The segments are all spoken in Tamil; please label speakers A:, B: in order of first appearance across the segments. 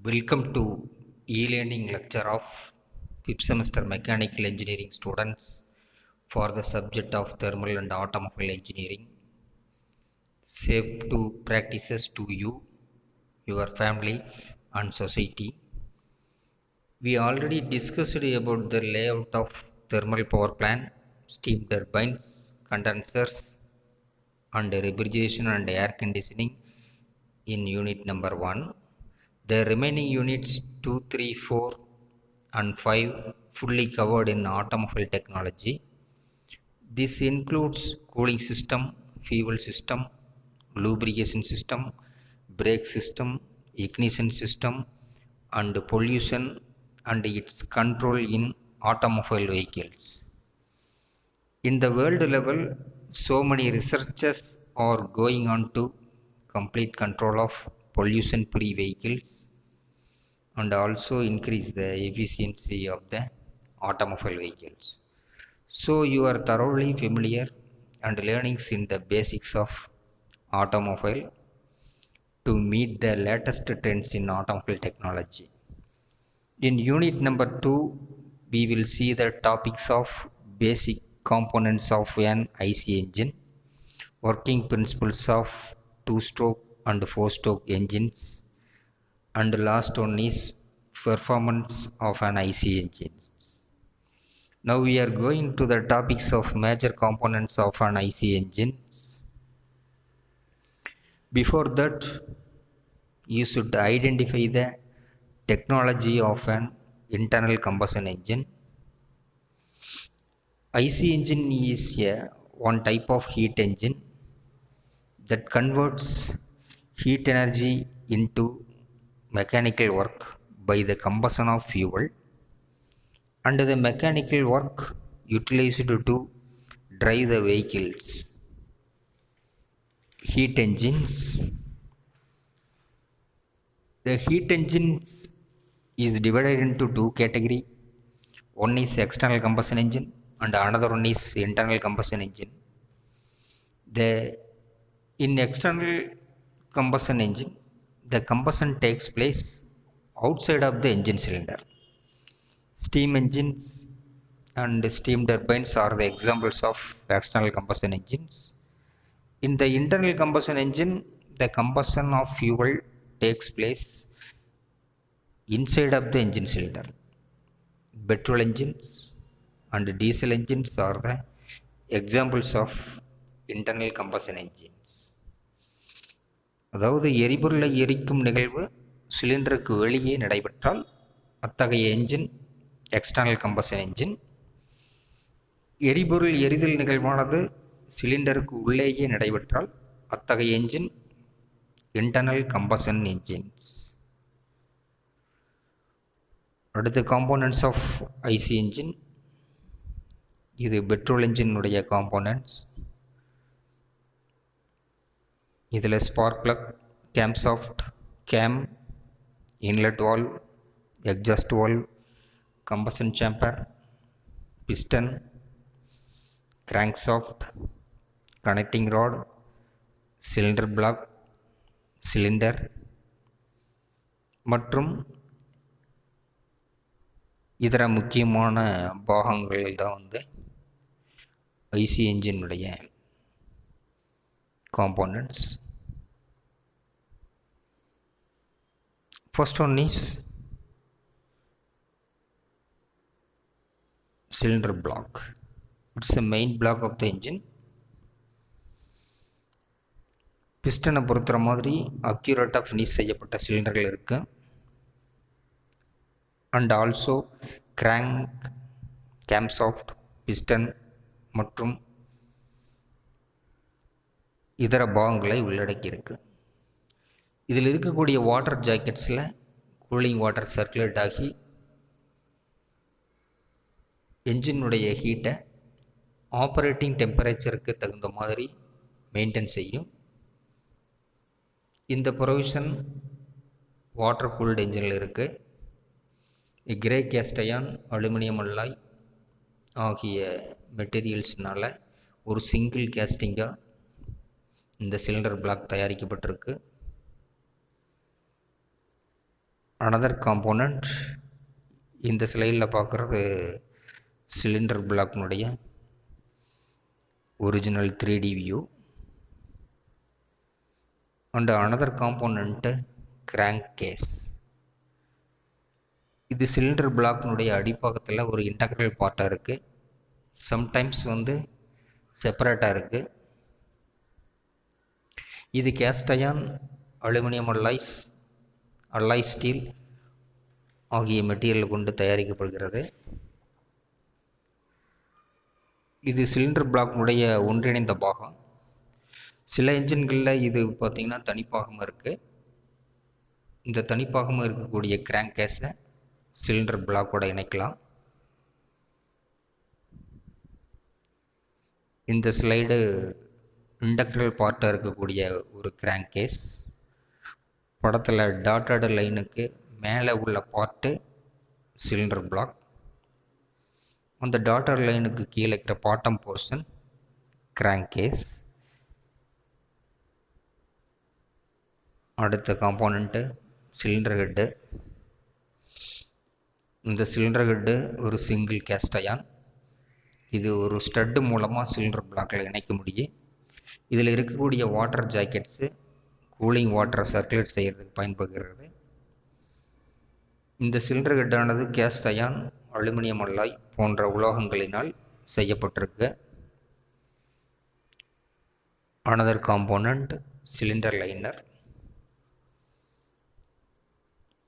A: Welcome to e-learning lecture of 5th semester mechanical engineering students for the subject of thermal and automobile engineering. Safe to practices to you, your family and society. We already discussed about the layout of thermal power plant, steam turbines, condensers and refrigeration and air conditioning in unit number 1. The remaining units 2, 3, 4 and 5 fully covered in automobile technology. This includes cooling system, fuel system, lubrication system, brake system, ignition system and pollution and its control in automobile vehicles. In the world level, so many researchers are going on to complete control of pollution-free vehicles and also increase the efficiency of the automobile vehicles. So you are thoroughly familiar and learnings in the basics of automobile to meet the latest trends in automobile technology. In unit number 2, we will see the topics of basic components of an IC engine, working principles of 2-stroke and 4-stroke engines, and the last one is performance of an IC engine. Now we are going to the topics of major components of an IC engines. Before that, you should identify the technology of an internal combustion engine. IC engine is one type of heat engine that converts heat energy into mechanical work by the combustion of fuel, and the mechanical work utilized to drive the vehicles. Heat engines. The heat engines is divided into two categories. One is external combustion engine and another one is internal combustion engine. In external combustion engine, the combustion takes place outside of the engine cylinder. Steam engines and steam turbines are the examples of external combustion engines. In the internal combustion engine, the combustion of fuel takes place inside of the engine cylinder. Petrol engines and diesel engines are the examples of internal combustion engines. அதாவது எரிபொருளை எரிக்கும் நிகழ்வு சிலிண்டருக்கு வெளியே நடைபெற்றால் அத்தகைய என்ஜின் எக்ஸ்டர்னல் கம்பஷன் என்ஜின். எரிபொருள் எரிதல் நிகழ்வானது சிலிண்டருக்கு உள்ளேயே நடைபெற்றால் அத்தகைய என்ஜின் இன்டர்னல் கம்பஷன் என்ஜின்ஸ். அடுத்த காம்போனன்ட்ஸ் ஆஃப் ஐசி என்ஜின், இது பெட்ரோல் என்ஜினுடைய காம்போனன்ட்ஸ். இதில் spark plug, cam shaft, cam, inlet valve, exhaust valve, combustion chamber, piston, crank shaft, connecting rod, cylinder block, cylinder மற்றும் இதர முக்கியமான பாகங்கள் தான் ஐசி என்ஜினுடைய components. First one is cylinder block. It's the main block of the engine. பிஸ்டனை பொறுத்துற மாதிரி அக்யூரேட்டாக ஃபினிஷ் செய்யப்பட்ட சிலிண்டர்கள் இருக்கு. அண்ட் ஆல்சோ கிராங்க், கேம்சாஃப்ட், பிஸ்டன் மற்றும் இதர பாகங்களை உள்ளடக்கியிருக்கு. இதில் இருக்கக்கூடிய வாட்டர் ஜாக்கெட்ஸில் கூலிங் வாட்டர் சர்க்குலேட் ஆகி என்ஜினுடைய ஹீட்டை ஆப்ரேட்டிங் டெம்பரேச்சருக்கு தகுந்த மாதிரி மெயின்டைன் செய்யும். இந்த ப்ரொவிஷன் வாட்டர் கூல்டு என்ஜினில் இருக்குது. Grey cast iron, aluminium alloy ஆகிய மெட்டீரியல்ஸ்னால் ஒரு சிங்கிள் கேஸ்டிங்காக இந்த சிலிண்டர் பிளாக் தயாரிக்கப்பட்டிருக்கு. அனதர் காம்போனண்ட் இந்த ஸ்லைடில் பார்க்குறது சிலிண்டர் பிளாக்னுடைய original 3D view. And another component crank case. இது சிலிண்டர் பிளாக்னுடைய அடிப்பாகத்தில் ஒரு இன்டெக்ரல் பார்ட்டாக இருக்குது. சம்டைம்ஸ் செப்பரேட்டாக இருக்குது. இது cast iron, aluminium alloy steel ஆகிய மெட்டீரியல் கொண்டு தயாரிக்கப்படுகிறது. இது சிலிண்டர் பிளாக்னுடைய ஒன்றிணைந்த பாகம். சில என்ஜின்களில் இது பார்த்திங்கன்னா தனிப்பாகமாக இருக்குது. இந்த தனிப்பாகமாக இருக்கக்கூடிய கிராங்க் கேஸை சிலிண்டர் பிளாக்கோடு இணைக்கலாம். இந்த ஸ்லைடு இண்டக்ட்ரல் பார்ட்டாக இருக்கக்கூடிய ஒரு கிராங்க் கேஸ். படத்தில் டாட்டட் லைனுக்கு மேலே உள்ள பார்ட்டு சிலிண்டர் பிளாக். அந்த டாட்டட் லைனுக்கு கீழே இருக்கிற பாட்டம் போர்ஷன் கிராங்க் கேஸ். அடுத்த காம்போனண்ட்டு சிலிண்டர் ஹெட்டு. இந்த சிலிண்டர் ஹெட்டு ஒரு சிங்கிள் கேஸ்ட் அயான். இது ஒரு ஸ்டட்டு மூலமாக சிலிண்டர் பிளாக்கில் இணைக்க முடியும். இதில் இருக்கக்கூடிய வாட்டர் ஜாக்கெட்ஸு கூலிங் வாட்டரை சர்க்குலேட் செய்கிறதுக்கு பயன்படுகிறது. இந்த சிலிண்டர் ஹெட்டானது கேஸ்ட் அயான், அலுமினியம் அல்லாய் போன்ற உலோகங்களினால் செய்யப்பட்டிருக்கு. Another component cylinder liner.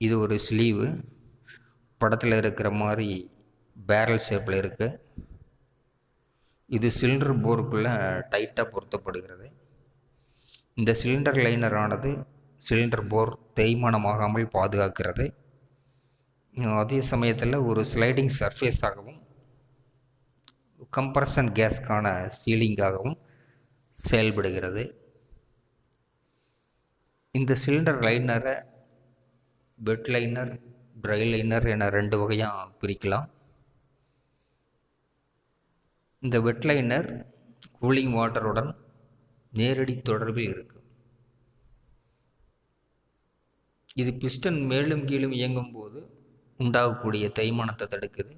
A: இது ஒரு ஸ்லீவு. படத்தில் இருக்கிற மாதிரி பேரல் ஷேப்பில் இருக்குது. இது சிலிண்டர் போருக்குள்ளே டைட்டாக பொருத்தப்படுகிறது. இந்த சிலிண்டர் லைனரானது சிலிண்டர் போர் தேய்மானமாகாமல் பாதுகாக்கிறது. அதே சமயத்தில் ஒரு ஸ்லைடிங் சர்ஃபேஸாகவும் கம்ப்ரஷன் கேஸ்க்கான சீலிங்காகவும் செயல்படுகிறது. இந்த சிலிண்டர் லைனரை வெட் லைனர், ட்ரை லைனர் என 2 வகையாக பிரிக்கலாம். இந்த வெட் லைனர் கூலிங் வாட்டருடன் நேரடி தொடர்பில் இருக்குது. இது பிஸ்டன் மேலும் கீழும் இயங்கும் போது உண்டாகக்கூடிய தேய்மானத்தை தடுக்குது.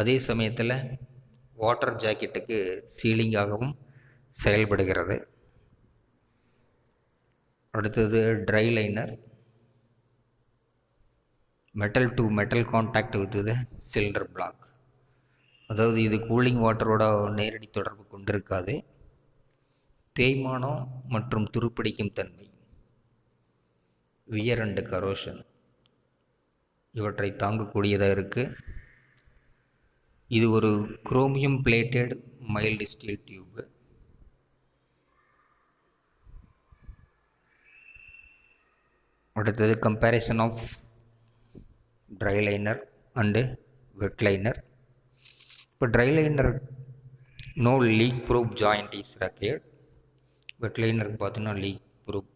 A: அதே சமயத்தில் வாட்டர் ஜாக்கெட்டுக்கு சீலிங்காகவும் செயல்படுகிறது. அடுத்தது dry liner. Metal to metal contact with the cylinder block. அதாவது இது கூலிங் வாட்டரோட நேரடி தொடர்பு கொண்டிருக்காது. தேய்மானம் மற்றும் துருப்பிடிக்கும் தன்மை, வியர் அண்ட் கரோஷன் இவற்றை தாங்கக்கூடியதாக இருக்குது. இது ஒரு chromium plated mild steel tube. அடுத்தது comparison of dry liner and wet liner. இப்போ dry liner no leak proof joint is required. Wet லைனருக்கு பார்த்தீங்கன்னா leak proof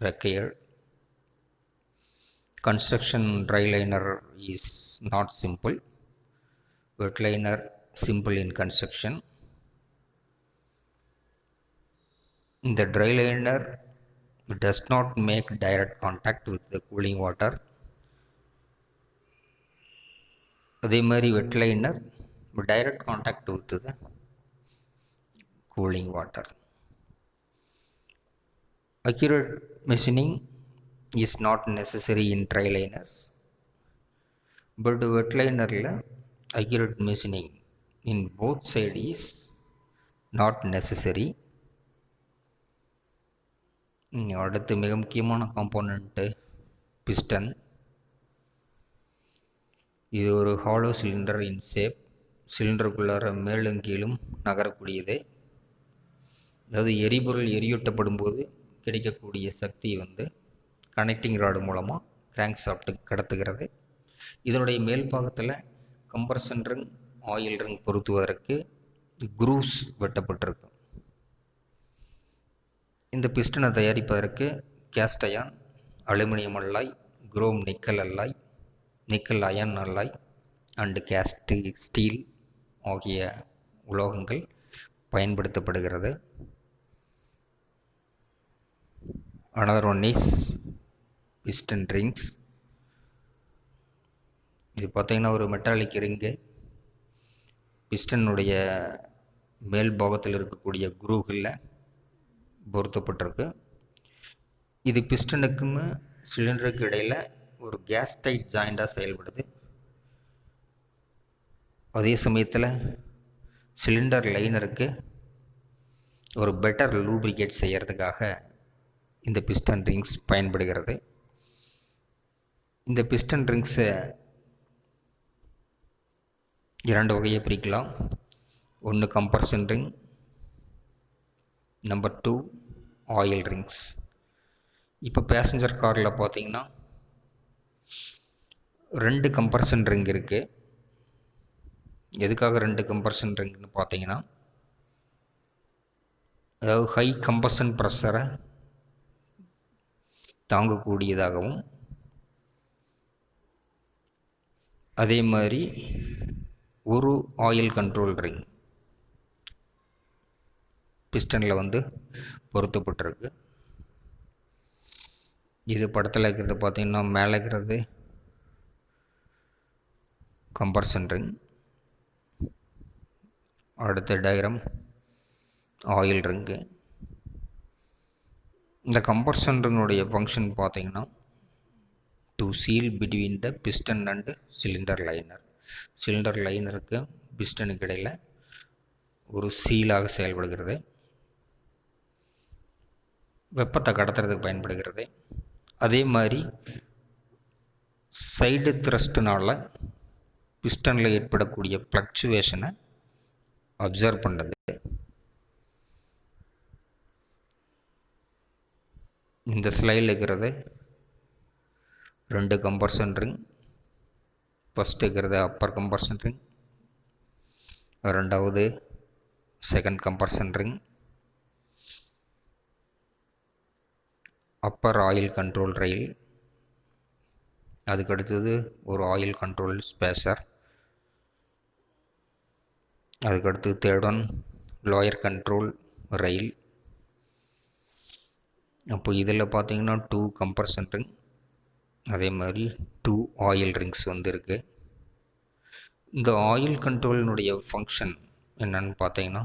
A: required. Construction dry liner is not simple. Wet liner simple in construction. The dry liner does not make direct contact with the cooling water. அதே மாதிரி wet liner direct contact with the cooling water. Accurate machining is not necessary in dry liners, but wet liner accurate machining in both sides is not necessary. அடுத்து மிக முக்கியமான காம்போனண்ட்டு பிஸ்டன். இது ஒரு ஹாலோ சிலிண்டர் இன் ஷேப். சிலிண்டருக்குள்ளார மேலும் கீழும் நகரக்கூடியது. அதாவது எரிபொருள் எரியூட்டப்படும் போது கிடைக்கக்கூடிய சக்தி கனெக்டிங் ராடு மூலமாக கிராங்க் ஷாஃப்ட்டுக்கு கடத்துகிறது. இதனுடைய மேல் பாகத்தில் கம்ப்ரஷன் ரிங், ஆயில் ரிங் பொருத்துவதற்கு குரூவ்ஸ் வெட்டப்பட்டிருக்கு. இந்த பிஸ்டனை தயாரிப்பதற்கு cast iron, aluminium alloy, chrome nickel alloy, nickel iron alloy and cast steel ஆகிய உலோகங்கள் பயன்படுத்தப்படுகிறது. Another one is piston rings. இது பார்த்திங்கன்னா ஒரு மெட்டாலிக் ரிங்கு பிஸ்டனுடைய மேல் பாகத்தில் இருக்கக்கூடிய குரூகளில் பொருத்தப்பட்டிருக்கு. இது பிஸ்டனுக்கும் சிலிண்டருக்கு இடையில் ஒரு கேஸ் டைட் ஜாயிண்டாக செயல்படுது. அதே சமயத்தில் சிலிண்டர் லைனருக்கு ஒரு பெட்டர் லூப்ரிகேட் செய்கிறதுக்காக இந்த பிஸ்டன் ரிங்ஸ் பயன்படுகிறது. இந்த பிஸ்டன் ரிங்ஸை 2 வகையை பிரிக்கலாம். ஒன்று compression ring, number 2 oil rings. இப்போ பேசஞ்சர் காரில் பார்த்தீங்கன்னா 2 கம்ப்ரஷன் ரிங் இருக்குது. எதுக்காக 2 கம்ப்ரஷன் ரிங்னு பார்த்தீங்கன்னா, அதாவது ஹை கம்பஷன் ப்ரெஷரை தாங்கக்கூடியதாகவும் அதே மாதிரி ஒரு ஆயில் கண்ட்ரோல் ரிங் பிஸ்டனில் பொருத்தப்பட்டிருக்கு. இது படத்தில் இருக்கிறது பார்த்திங்கன்னா மேலே இருக்கிறது கம்ப்ரஷன் ரிங், அடுத்த டயக்ராம் ஆயில் ரிங்கு. இந்த கம்ப்ரஷன் ரிங்குடைய ஃபங்க்ஷன் பார்த்திங்கன்னா to seal between the piston and cylinder liner. சிலிண்டர் லைனருக்கு பிஸ்டனுக்கு இடையில் ஒரு சீலாக செயல்படுகிறது. வெப்பத்தை கடத்துறதுக்கு பயன்படுகிறது. அதே மாதிரி சைடு த்ரஸ்ட்னால் பிஸ்டனில் ஏற்படக்கூடிய ஃப்ளக்சுவேஷனை அப்சர்வ் பண்ணுறது. இந்த ஸ்லைடில் இருக்கிறது 2 கம்ப்ரஷன் ரிங். ஃபஸ்ட்டு இருக்கிறது அப்பர் கம்ப்ரஷன் ரிங், ரெண்டாவது second compression ring. Upper oil control rail, அதுக்கடுத்தது ஒரு ஆயில் கண்ட்ரோல் ஸ்பேசர், அதுக்கடுத்து third one lower control rail. அப்போ இதில் பார்த்தீங்கன்னா 2 கம்ப்ரஷன் ரிங், அதே மாதிரி 2 ஆயில் ரிங்ஸ் இருக்குது. இந்த ஆயில் கண்ட்ரோலினுடைய ஃபங்க்ஷன் என்னன்னு பார்த்தீங்கன்னா,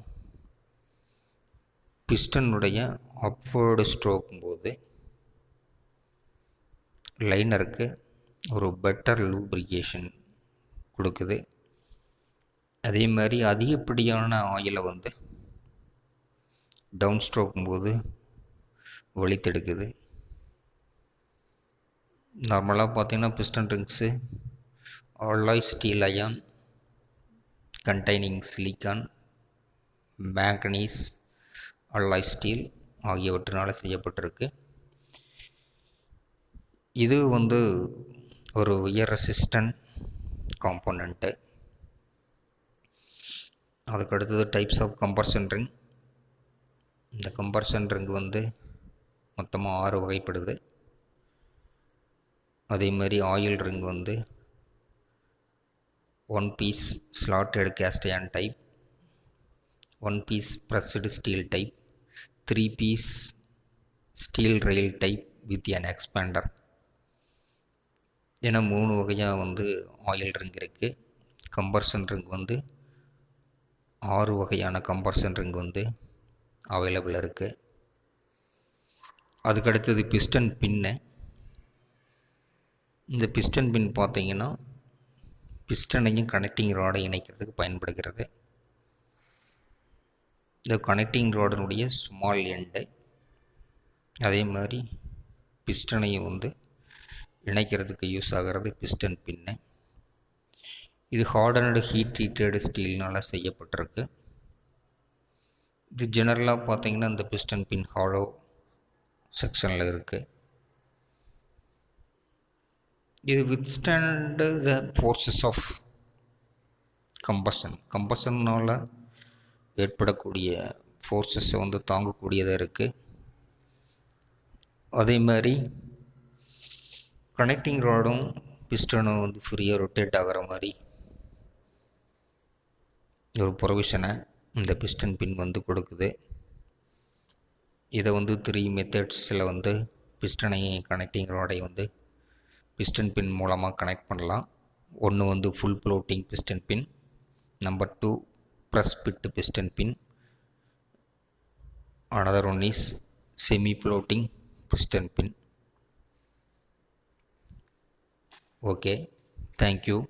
A: பிஸ்டனுடைய அப்வர்டு ஸ்ட்ரோக்கும் போது லைனருக்கு ஒரு பெட்டர் லூப்ரிகேஷன் கொடுக்குது. அதே மாதிரி அதிகப்படியான ஆயிலை டவுன் ஸ்ட்ரோக்கும் போது வழித்தெடுக்குது. நார்மலாக பார்த்தீங்கன்னா piston rings alloy steel ion containing silicon, manganese, alloy steel ஆகியவற்றினால் செய்யப்பட்டிருக்கு. இது ஒரு உயர் ரெசிஸ்டன்ட் காம்போனண்ட்டு. அதுக்கடுத்தது டைப்ஸ் ஆஃப் கம்ப்ரஷன் ரிங். இந்த கம்ப்ரஷன் ரிங் மொத்தமாக 6 வகைப்படுது. அதே மாதிரி oil ring 1 piece slotted cast iron type, 1 piece pressed steel type, 3 piece steel rail type with an expander என 3 வகையாக ஆயில் ரிங் இருக்குது. கம்ப்ரஷன் ரிங் 6 வகையான கம்ப்ரஷன் ரிங் அவைலபிள் இருக்குது. அதுக்கடுத்தது பிஸ்டன் பின்னு. இந்த பிஸ்டன் பின் பார்த்தீங்கன்னா பிஸ்டனையும் கனெக்டிங் ராடை இணைக்கிறதுக்கு பயன்படுகிறது. இந்த கனெக்டிங் ராடினுடைய ஸ்மால் எண்டை அதே மாதிரி பிஸ்டனையும் இணைக்கிறதுக்கு யூஸ் ஆகிறது பிஸ்டன் பின்னு. இது ஹார்டன்டு ஹீட் ட்ரீட்டட் ஸ்டீல்னால் செய்யப்பட்டிருக்கு. இது ஜெனரலாக பார்த்தீங்கன்னா இந்த பிஸ்டன் பின் ஹாலோ செக்ஷனில் இருக்குது. இது வித்ஸ்டாண்ட் த ஃபோர்ஸஸ் ஆஃப் கம்பஷன்னால் ஏற்படக்கூடிய ஃபோர்ஸஸை தாங்கக்கூடியதாக இருக்குது. அதே மாதிரி கனெக்டிங் ராடும் பிஸ்டனும் ஃப்ரீயாக ரொட்டேட் ஆகிற மாதிரி ஒரு ப்ரொவிஷனை இந்த பிஸ்டன் பின் கொடுக்குது. இதை 3 மெத்தட்ஸில் பிஸ்டனை கனெக்டிங் ராடை பிஸ்டன் பின் மூலமாக கனெக்ட் பண்ணலாம். ஒன்று வந்து full floating piston pin, number 2 press pit piston pin, another one is semi floating piston pin. Okay, thank you.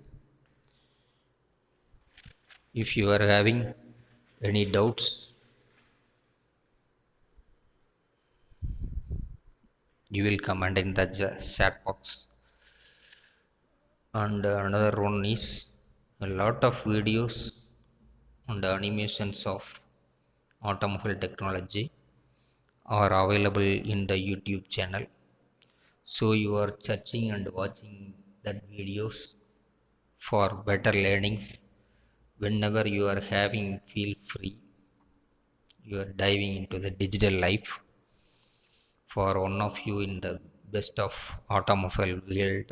A: If you are having any doubts, you will comment in the chat box. And another one is a lot of videos and animations of automobile technology are available in the YouTube channel. So you are searching and watching that videos for better learnings. Whenever you are having feel free, you are diving into the digital life for one of you in the best of automobile world.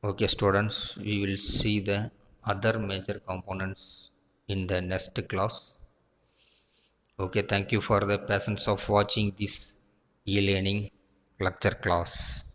A: Okay students, we will see the other major components in the next class. Okay, thank you for the patience of watching this e-learning lecture class.